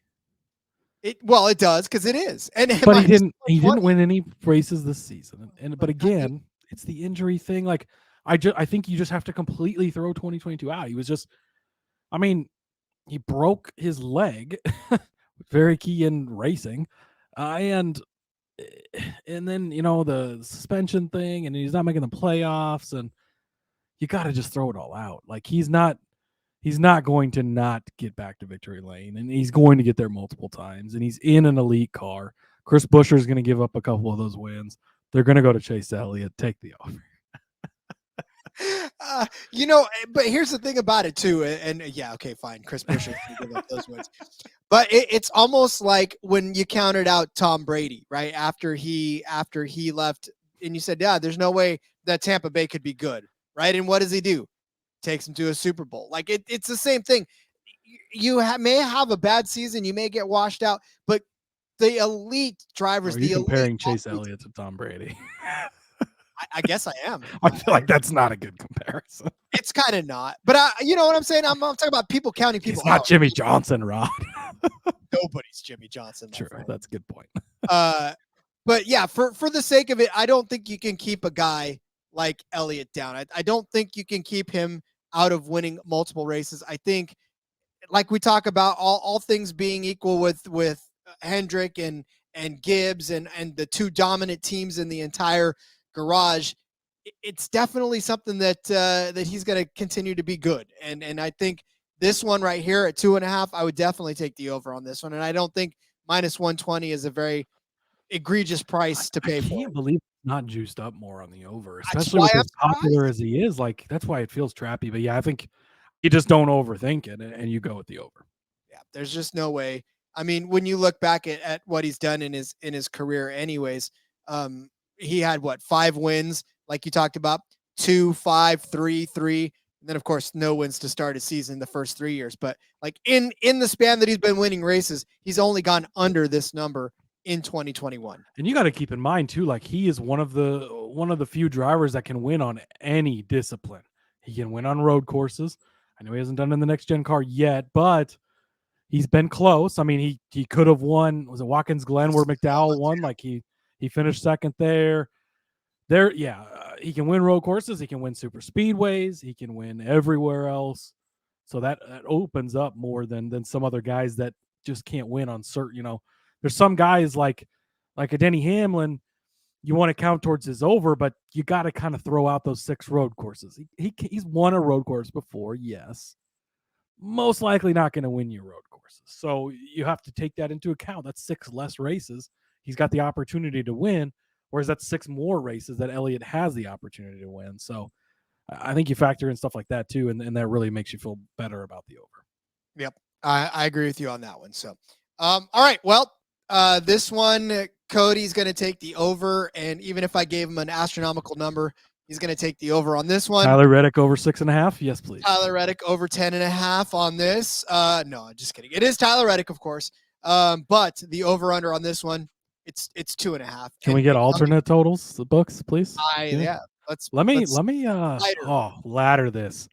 It does because it is. But he didn't win any races this season. But again, it's the injury thing. Like I think you just have to completely throw 2022 out. He was just, he broke his leg, very key in racing, and then the suspension thing, and he's not making the playoffs, and you got to just throw it all out. Like he's not going to not get back to victory lane, and he's going to get there multiple times, and he's in an elite car. Chris Buescher is going to give up a couple of those wins. They're going to go to Chase Elliott. Take the offer. But here's the thing about it too, and okay, fine. Chris Buescher can give up those wins, but it's almost like when you counted out Tom Brady, right after he left, and you said, there's no way that Tampa Bay could be good, right? And what does he do? Takes him to a Super Bowl. Like it's the same thing. You may have a bad season, you may get washed out, but the elite drivers. Are you comparing Chase Elliott to Tom Brady? I guess I am. I feel like that's not a good comparison. It's kind of not, but you know what I'm saying? I'm talking about people counting people. It's not Jimmy Johnson, Rod. Nobody's Jimmy Johnson. True, that's a good point. But yeah, for the sake of it, I don't think you can keep a guy like Elliott down. I don't think you can keep him out of winning multiple races. I think, like we talk about, all things being equal with Hendrick and Gibbs and the 2 dominant teams in the entire garage, it's definitely something that he's going to continue to be good. And I think this one right here at 2.5, I would definitely take the over on this one. And I don't think minus 120 is a very egregious price to pay for. I can't believe it's not juiced up more on the over, especially with as popular as he is. Like that's why it feels trappy. But yeah, I think you just don't overthink it and you go with the over. Yeah, there's just no way. I mean, when you look back at what he's done in his career, anyways, he had 5 wins, like you talked about, 2, 5, 3, 3, and then of course no wins to start a season the first 3 years. But like in the span that he's been winning races, he's only gone under this number in 2021. And you got to keep in mind too, like he is one of the few drivers that can win on any discipline. He can win on road courses. I know he hasn't done it in the next gen car yet, but he's been close. I mean, he could have won. Was it Watkins Glen where McDowell won? Like he finished second there. He can win road courses. He can win super speedways. He can win everywhere else. So that opens up more than some other guys that just can't win on certain. There's some guys like a Denny Hamlin. You want to count towards his over, but you got to kind of throw out those 6 road courses. He's won a road course before, yes. Most likely not going to win your road courses. So you have to take that into account. That's 6 less races. He's got the opportunity to win, whereas that's 6 more races that Elliott has the opportunity to win. So I think you factor in stuff like that too, and that really makes you feel better about the over. Yep. I agree with you on that one. So, all right. Well, this one, Cody's going to take the over, and even if I gave him an astronomical number, he's going to take the over on this one. Tyler Reddick over 6.5. Yes, please. Tyler Reddick over 10.5 on this. No, just kidding. It is Tyler Reddick, of course. But the over under on this one, it's 2.5. Can we get alternate totals, the books, please? Yeah. Let me ladder this.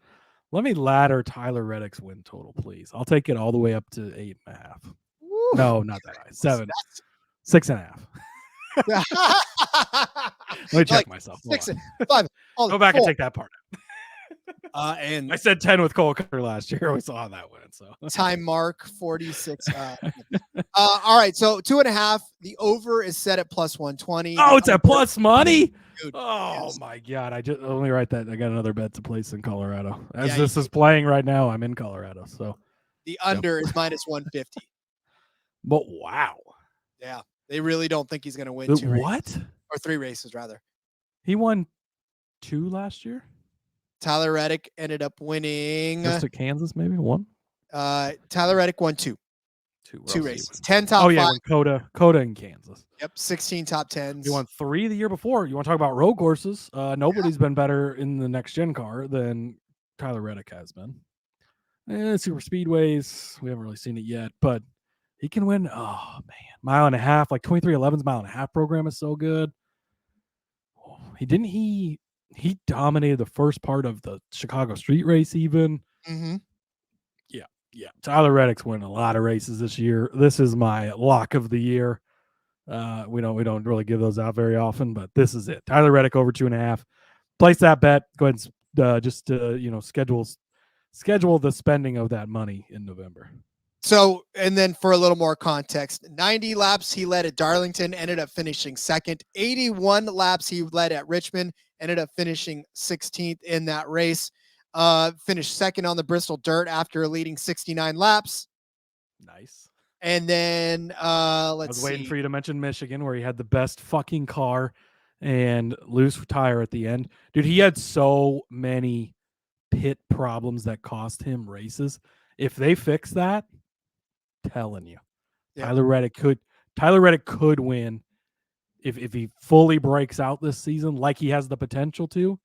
Let me ladder Tyler Reddick's win total, please. I'll take it all the way up to 8.5. No, not that high. 7. 6.5. Let me check myself. 6, 5. Go back 4. and take that part out. And I said 10 with Cole Cutter last year. We saw how that went. So time mark 46. All right, so 2.5. The over is set at plus 120. Oh, it's at plus money. Dude, Oh yes. my God! Let me write that. I got another bet to place in Colorado. As Yeah, this is playing right now, I'm in Colorado. So The under is minus 150. but wow, Yeah, they really don't think he's going to win 2 races, what? or 3 races rather. He won 2 last year. Tyler Reddick ended up winning. Just at Kansas, maybe 1. Tyler Reddick won 2 2 races. 10 top Oh yeah, 5. Coda in Kansas. Yep, 16 top 10s. He won 3 the year before. You want to talk about road courses? Nobody's been better in the next gen car than Tyler Reddick has been. Super speedways, we haven't really seen it yet, but he can win. Oh man, mile and a half, like 2311's mile and a half program is so good. He dominated the first part of the Chicago street race even. Mm-hmm. Yeah. Tyler Reddick's winning a lot of races this year. This is my lock of the year. We don't really give those out very often, but this is it. Tyler Reddick over 2.5. Place that bet. Go ahead and schedule the spending of that money in November. So, and then for a little more context, 90 laps he led at Darlington, ended up finishing second. 81 laps he led at Richmond, ended up finishing 16th in that race. Finished second on the Bristol Dirt after leading 69 laps. Nice. And then I was waiting for you to mention Michigan, where he had the best fucking car and loose tire at the end. Dude, he had so many pit problems that cost him races. If they fix that, telling you, yeah. Tyler Reddick could win if he fully breaks out this season like he has the potential to.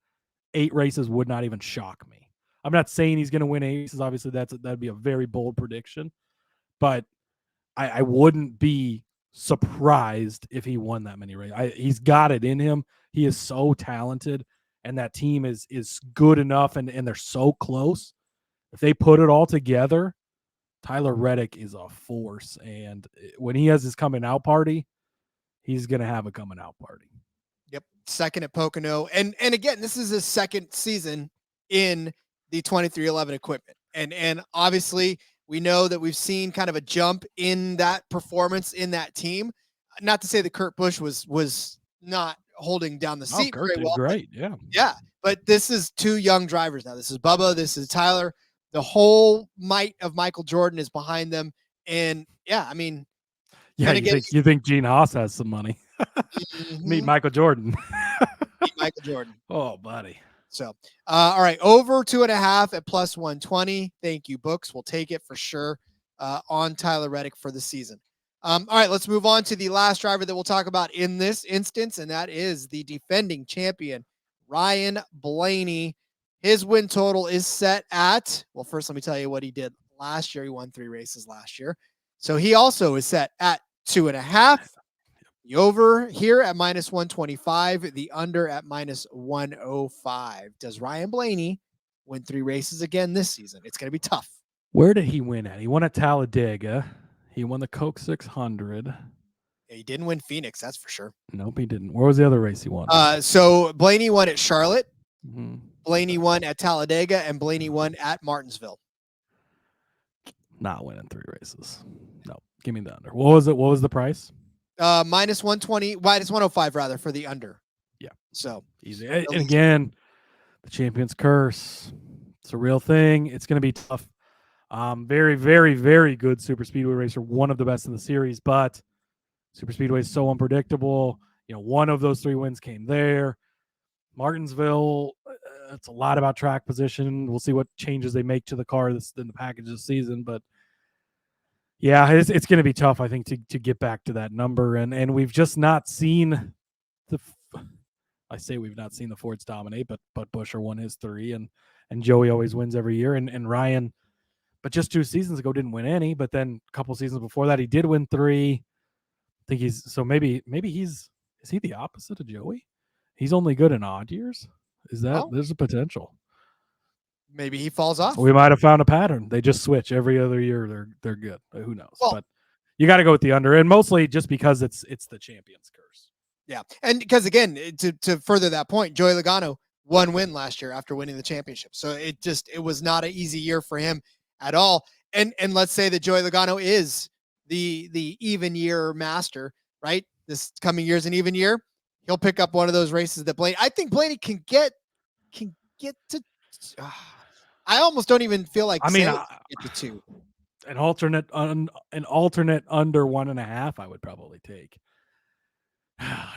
8 races would not even shock me. I'm not saying he's going to win 8 races. Obviously, that'd be a very bold prediction, but I wouldn't be surprised if he won that many races. He's got it in him. He is so talented, and that team is good enough, and they're so close. If they put it all together, Tyler Reddick is a force, and when he has his coming out party, he's going to have a coming out party. Yep, second at Pocono, and again, this is his second season in the 2311 equipment, and obviously we know that we've seen kind of a jump in that performance in that team. Not to say that Kurt Busch was not holding down the seat Kurt very well. Great, yeah. But this is 2 young drivers now. This is Bubba. This is Tyler. The whole might of Michael Jordan is behind them, and yeah, I mean, yeah. You think Gene Haas has some money? Mm-hmm. Meet Michael Jordan. Meet Michael Jordan. Oh, buddy. So, all right, over 2.5 at plus 120. Thank you, books. We'll take it for sure on Tyler Reddick for the season. All right, let's move on to the last driver that we'll talk about in this instance, and that is the defending champion, Ryan Blaney. His win total is set at, well, first let me tell you what he did last year. He won 3 races last year. So he also is set at 2.5. The over here at minus 125, the under at minus 105. Does Ryan Blaney win 3 races again this season? It's going to be tough. Where did he win at? He won at Talladega. He won the Coke 600. Yeah, he didn't win Phoenix, that's for sure. Nope, he didn't. Where was the other race he won? So Blaney won at Charlotte. Mm-hmm. Blaney won at Talladega, and Blaney won at Martinsville. Not winning 3 races. No, give me the under. What was it? What was the price? Minus 120, minus 105 rather for the under. Yeah. So easy. And again, the champion's curse. It's a real thing. It's going to be tough. Very, very, very good super speedway racer. One of the best in the series, but super speedway is so unpredictable. One of those 3 wins came there. Martinsville, it's a lot about track position. We'll see what changes they make to the car in the package this season, but yeah, it's going to be tough, I think, to get back to that number. And we've just not seen we've not seen the Fords dominate, but Buescher won his 3, and Joey always wins every year, and Ryan, but just 2 seasons ago didn't win any, but then a couple seasons before that he did win 3. I think maybe is he the opposite of Joey? He's only good in odd years. There's a potential. Maybe he falls off. We might have found a pattern. They just switch every other year. They're good. Who knows? Well, but you got to go with the under, and mostly just because it's the champion's curse. Yeah, and because again, to further that point, Joey Logano win last year after winning the championship. So it was not an easy year for him at all. And let's say that Joey Logano is the even year master, right? This coming year's an even year. He'll pick up one of those races that I think Blaney can get to. I almost don't even feel like get to 2. An alternate under 1.5, I would probably take.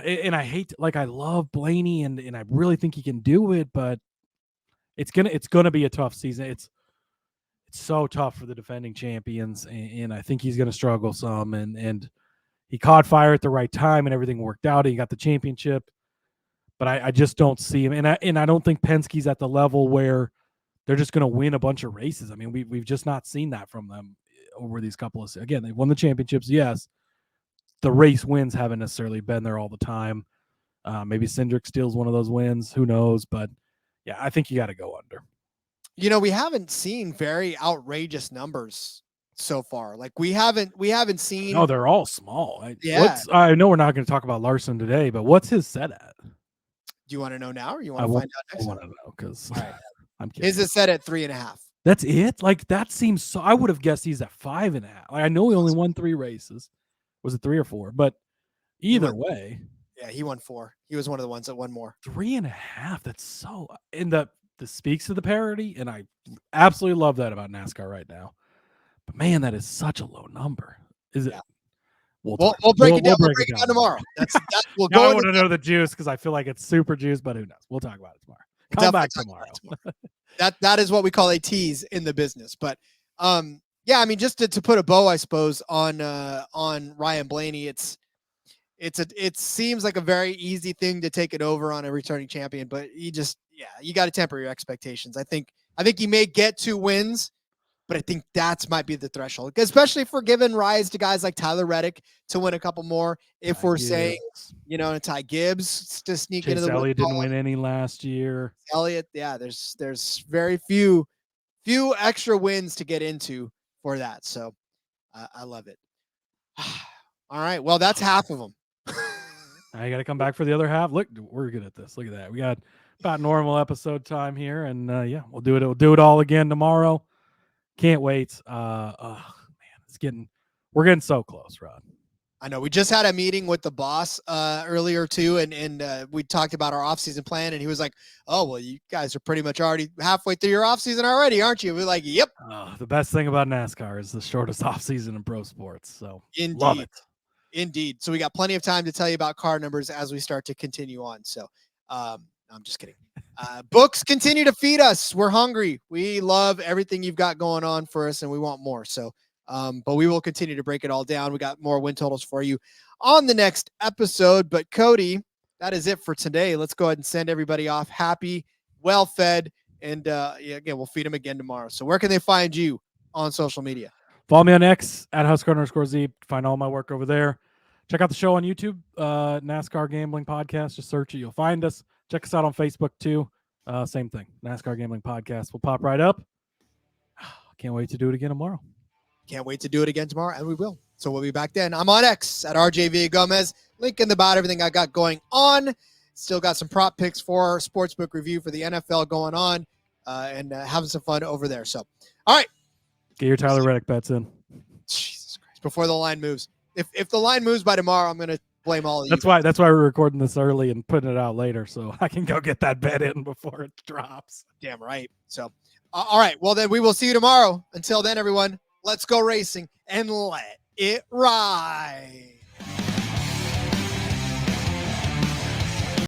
And I I love Blaney, and I really think he can do it, but it's gonna be a tough season. It's so tough for the defending champions, and I think he's gonna struggle some. And he caught fire at the right time, and everything worked out. He got the championship, but I just don't see him, and I don't think Penske's at the level where they're just gonna win a bunch of races. I mean, we've just not seen that from them over these couple of. Again, they've won the championships, yes. The race wins haven't necessarily been there all the time. Maybe Cindric steals one of those wins. Who knows? But yeah, I think you got to go under. We haven't seen very outrageous numbers so far. Like we haven't seen. No, they're all small. Yeah. I know we're not going to talk about Larson today, but what's his set at? Do you want to know now, or you want to find out next? I want to know because I'm kidding. His is set at 3.5. That's it. Like that seems so. I would have guessed he's at 5.5. Like I know he only won 3 races. Was it 3 or 4? But either way. Yeah, he won 4. He was one of the ones that won more. 3.5. That's so. And the speaks to the parity, and I absolutely love that about NASCAR right now. But man, that is such a low number. Is it? Yeah. We'll break it down. We'll break it down tomorrow. We'll go. I want to know the juice because I feel like it's super juice, but who knows? We'll talk about it tomorrow. Come back tomorrow. That is what we call a tease in the business. But yeah, I mean, just to put a bow, I suppose, on Ryan Blaney, it seems like a very easy thing to take it over on a returning champion, but you got to temper your expectations. I think he may get 2 wins, but I think might be the threshold, especially for giving rise to guys like Tyler Reddick to win a couple more. If we're saying, Ty Gibbs to sneak into the win. Elliott didn't win any last year. Elliott, yeah, there's very few extra wins to get into for that. So I love it. All right. Well, that's half of them. I got to come back for the other half. Look, we're good at this. Look at that. We got about normal episode time here, and yeah, we'll do it. We'll do it all again tomorrow. Can't wait. Man, we're getting so close, Rod. I know. We just had a meeting with the boss earlier too, and we talked about our offseason plan, and he was like, "Oh, well, you guys are pretty much already halfway through your offseason already, aren't you?" We're like, "Yep." The best thing about NASCAR is the shortest offseason in pro sports. So love it. Indeed. So we got plenty of time to tell you about car numbers as we start to continue on. So I'm just kidding. Books continue to feed us. We're hungry. We love everything you've got going on for us, and we want more. So, but we will continue to break it all down. We got more win totals for you on the next episode. But Cody, that is it for today. Let's go ahead and send everybody off happy, well fed, and again, we'll feed them again tomorrow. So where can they find you on social media? Follow me on X at Husker_Zeeb. Find all my work over there. Check out the show on YouTube, NASCAR Gambling Podcast. Just search it. You'll find us. Check us out on Facebook too. Same thing. NASCAR Gambling Podcast will pop right up. Can't wait to do it again tomorrow. Can't wait to do it again tomorrow, and we will. So we'll be back then. I'm on X at RJ Villagomez. Link in the bio, everything I got going on. Still got some prop picks for our sportsbook review for the NFL going on, and having some fun over there. So, all right. Get your Tyler Reddick bets in. Jesus Christ. Before the line moves. If the line moves by tomorrow, I'm going to blame all of you. That's why we're recording this early and putting it out later, so I can go get that bet in before it drops. Damn right. So, all right. Well, then we will see you tomorrow. Until then, everyone, let's go racing and let it ride.